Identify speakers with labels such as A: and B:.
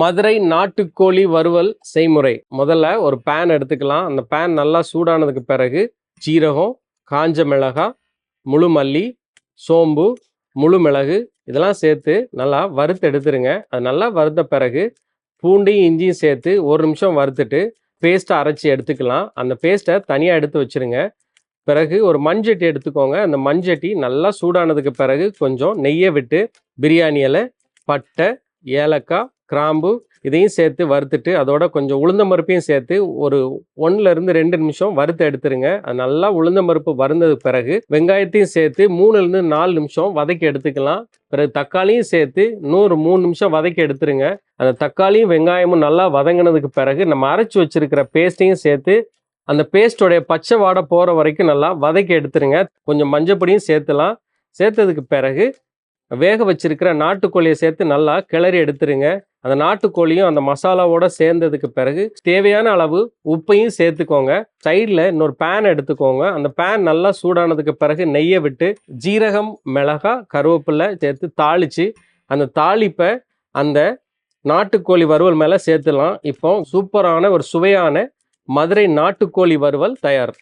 A: மதுரை நாட்டுக்கோழி வறுவல் செய்முறை. முதல்ல ஒரு பேன் எடுத்துக்கலாம். அந்த பேன் நல்லா சூடானதுக்கு பிறகு ஜீரகம், காஞ்ச மிளகாய், முழு மல்லி, சோம்பு, முழு மிளகு இதெல்லாம் சேர்த்து நல்லா வறுத்து எடுத்துருங்க. அது நல்லா வறுத்த பிறகு பூண்டையும் இஞ்சியும் சேர்த்து ஒரு நிமிஷம் வறுத்துட்டு பேஸ்ட்டை அரைச்சி எடுத்துக்கலாம். அந்த பேஸ்ட்டை தனியாக எடுத்து வச்சுருங்க. பிறகு ஒரு மண்சட்டி எடுத்துக்கோங்க. அந்த மண்சட்டி நல்லா சூடானதுக்கு பிறகு கொஞ்சம் நெய்யை விட்டு பிரியாணி இலை, பட்டை, ஏலக்காய், கிராம்பு இதையும் சேர்த்து வறுத்துட்டு அதோட கொஞ்சம் உளுந்தம் பருப்பையும் சேர்த்து ஒரு 1லேருந்து 2 நிமிஷம் வறுத்து எடுத்துருங்க. அது நல்லா உளுந்தம் பருப்பு வறுந்ததுக்கு பிறகு வெங்காயத்தையும் சேர்த்து 3லேருந்து 4 நிமிஷம் வதக்கி எடுத்துக்கலாம். பிறகு தக்காளியும் சேர்த்து இன்னொரு 3 நிமிஷம் வதக்கி எடுத்துருங்க. அந்த தக்காளியும் வெங்காயமும் நல்லா வதங்கினதுக்கு பிறகு நம்ம அரைச்சி வச்சிருக்கிற பேஸ்ட்டையும் சேர்த்து அந்த பேஸ்டோடைய பச்சை வாடை போகிற வரைக்கும் நல்லா வதக்கி எடுத்துருங்க. கொஞ்சம் மஞ்சப்பொடியும் சேர்த்துலாம். சேர்த்ததுக்கு பிறகு வேக வச்சிருக்கிற நாட்டுக்கோழியை சேர்த்து நல்லா கிளறி எடுத்துருங்க. அந்த நாட்டுக்கோழியும் அந்த மசாலாவோட சேர்ந்ததுக்கு பிறகு தேவையான அளவு உப்பையும் சேர்த்துக்கோங்க. சைடில் இன்னொரு பேன் எடுத்துக்கோங்க. அந்த பேன் நல்லா சூடானதுக்கு பிறகு நெய்யை விட்டு ஜீரகம், மிளகாய், கருவேப்பிலை சேர்த்து தாளித்து அந்த தாளிப்பை அந்த நாட்டுக்கோழி வறுவல் மேலே சேர்த்துலாம். இப்போ சூப்பரான ஒரு சுவையான மதுரை நாட்டுக்கோழி வறுவல் தயார்.